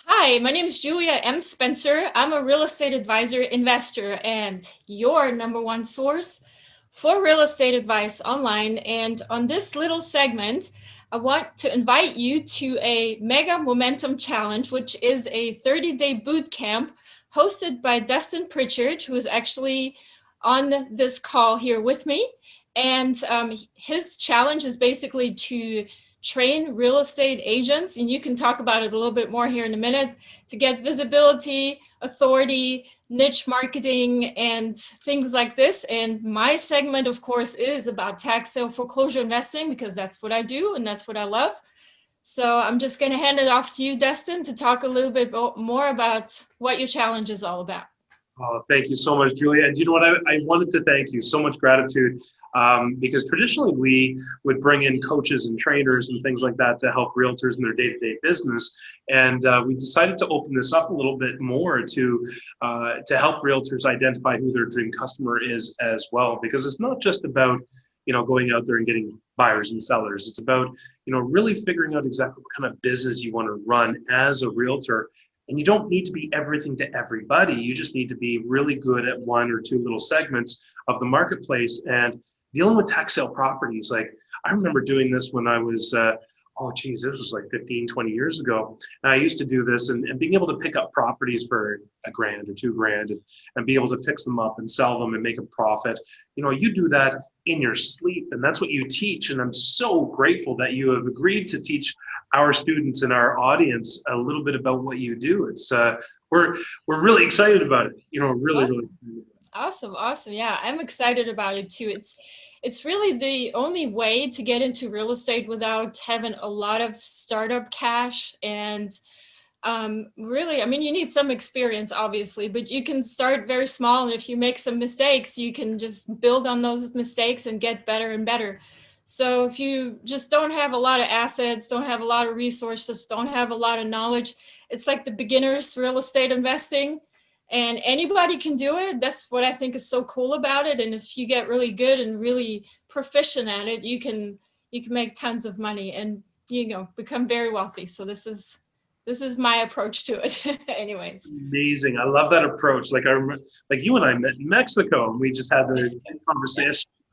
Hi, my name is Julia M. Spencer. I'm a real estate advisor, investor, and your number one source for real estate advice online. And on this little segment, I want to invite you to a Mega Momentum Challenge, which is a 30-day boot camp hosted by Dustin Pritchard, who is actually on this call here with me. And his challenge is basically to train real estate agents, and you can talk about it a little bit more here in a minute, to get visibility, authority, niche marketing, and things like this. And my segment, of course, is about tax sale foreclosure investing, because that's what I do and that's what I love. So I'm just going to hand it off to you, Destin, to talk a little bit more about what your challenge is all about. Oh, thank you so much, Julia. And you know what? I wanted to thank you. So much gratitude. Because traditionally we would bring in coaches and trainers and things like that to help realtors in their day-to-day business. And we decided to open this up a little bit more to help realtors identify who their dream customer is as well. Because it's not just about, going out there and getting buyers and sellers. It's about, really figuring out exactly what kind of business you want to run as a realtor. And you don't need to be everything to everybody. You just need to be really good at one or two little segments of the marketplace. And dealing with tax sale properties, like I remember doing this when I was, this was like 15, 20 years ago. And I used to do this and being able to pick up properties for $1,000 or $2,000 and be able to fix them up and sell them and make a profit. You do that in your sleep, and that's what you teach. And I'm so grateful that you have agreed to teach our students and our audience a little bit about what you do. It's we're really excited about it. Really. Awesome. Yeah, I'm excited about it too. It's really the only way to get into real estate without having a lot of startup cash. And really, I mean, you need some experience, obviously, but you can start very small. And if you make some mistakes, you can just build on those mistakes and get better and better. So if you just don't have a lot of assets, don't have a lot of resources, don't have a lot of knowledge, it's like the beginner's real estate investing, and anybody can do it. That's what I think is so cool about it. And if you get really good and really proficient at it, you can make tons of money and become very wealthy. So this is my approach to it. Anyways. Amazing. I love that approach. Like I remember, like you and I met in Mexico, and we just had the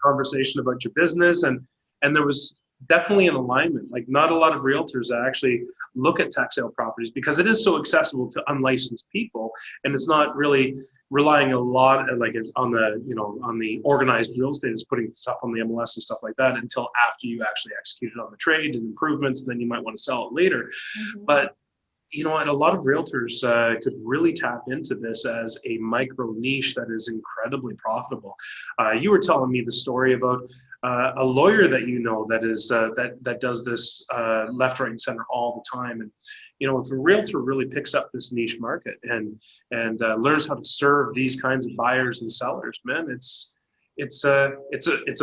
conversation about your business, and there was definitely an alignment. Like not a lot of realtors that actually look at tax sale properties because it is so accessible to unlicensed people, and it's not really relying a lot like it's on the organized real estate is putting stuff on the MLS and stuff like that until after you actually executed on the trade and improvements, and then you might want to sell it later. Mm-hmm. But you know what, a lot of realtors could really tap into this as a micro niche that is incredibly profitable. You were telling me the story about a lawyer that that is that does this left, right, and center all the time. And if a realtor really picks up this niche market and learns how to serve these kinds of buyers and sellers, man, it's a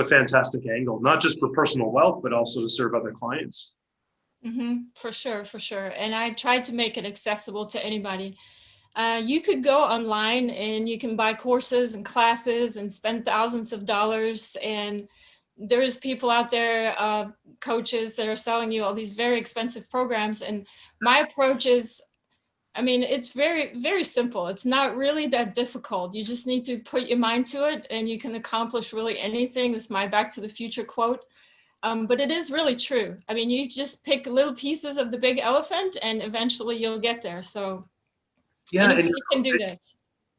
fantastic angle, not just for personal wealth, but also to serve other clients. Mm-hmm. For sure. And I tried to make it accessible to anybody. You could go online and you can buy courses and classes and spend thousands of dollars. And there's people out there, coaches that are selling you all these very expensive programs. And my approach is, I mean, it's very, very simple. It's not really that difficult. You just need to put your mind to it and you can accomplish really anything. This is my Back to the Future quote. But it is really true. I mean, you just pick little pieces of the big elephant and eventually you'll get there. So Yeah, and anybody can do that.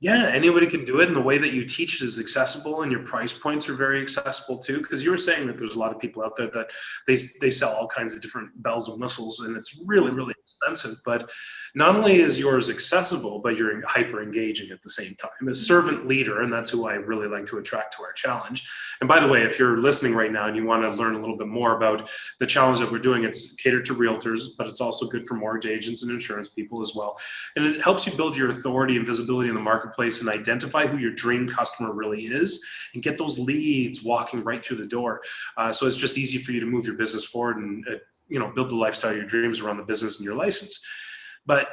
yeah, anybody can do it, and the way that you teach it is accessible, and your price points are very accessible too. Because you were saying that there's a lot of people out there that they sell all kinds of different bells and whistles, and it's really, really expensive. But not only is yours accessible, but you're hyper engaging at the same time. As servant leader, and that's who I really like to attract to our challenge. And by the way, if you're listening right now and you want to learn a little bit more about the challenge that we're doing, it's catered to realtors, but it's also good for mortgage agents and insurance people as well. And it helps you build your authority and visibility in the marketplace and identify who your dream customer really is and get those leads walking right through the door. So it's just easy for you to move your business forward and build the lifestyle of your dreams around the business and your license. But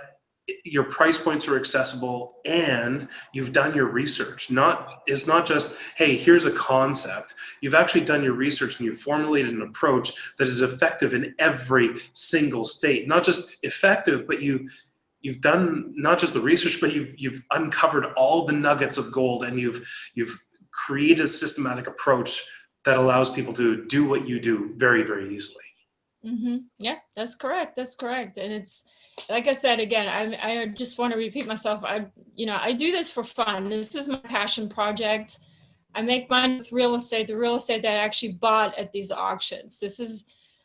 your price points are accessible and you've done your research. It's not just, hey, here's a concept. You've actually done your research and you've formulated an approach that is effective in every single state. Not just effective, but you you've done not just the research, but you've uncovered all the nuggets of gold, and you've created a systematic approach that allows people to do what you do very, very easily. Yeah, that's correct. That's correct. And it's, like I said, again, I just want to repeat myself. I do this for fun. This is my passion project. I make money with real estate, the real estate that I actually bought at these auctions.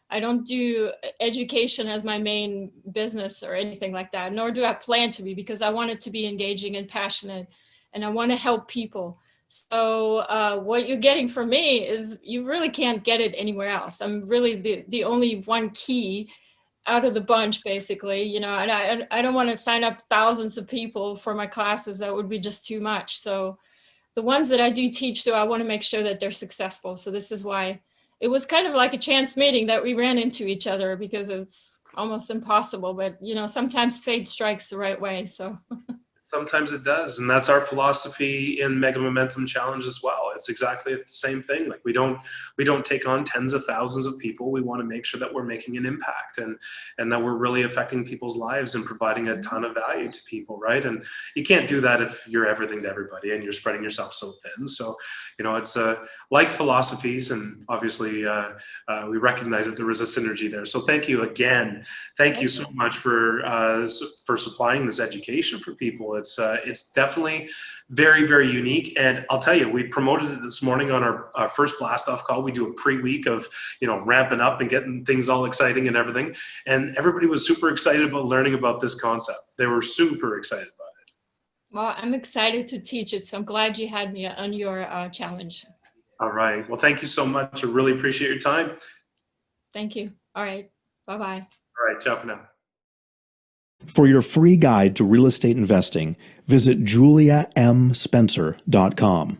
I don't do education as my main business or anything like that, nor do I plan to be, because I want it to be engaging and passionate, and I want to help people. So what you're getting from me is, you really can't get it anywhere else. I'm really the only one key out of the bunch, basically, and I don't want to sign up thousands of people for my classes. That would be just too much. So the ones that I do teach, though, I want to make sure that they're successful. So this is why it was kind of like a chance meeting that we ran into each other, because it's almost impossible, but sometimes fate strikes the right way. So Sometimes it does. And that's our philosophy in Mega Momentum Challenge as well. It's exactly the same thing. Like we don't take on tens of thousands of people. We want to make sure that we're making an impact, and that we're really affecting people's lives and providing a ton of value to people, right? And you can't do that if you're everything to everybody and you're spreading yourself so thin. So, it's like philosophies, and obviously we recognize that there is a synergy there. So thank you again. Thank you so much for supplying this education for people. It's definitely very, very unique. And I'll tell you, we promoted it this morning on our first blast off call. We do a pre-week of, ramping up and getting things all exciting and everything. And everybody was super excited about learning about this concept. They were super excited about it. Well, I'm excited to teach it. So I'm glad you had me on your challenge. All right. Well, thank you so much. I really appreciate your time. Thank you. All right. Bye-bye. All right. Ciao for now. For your free guide to real estate investing, visit juliamspencer.com.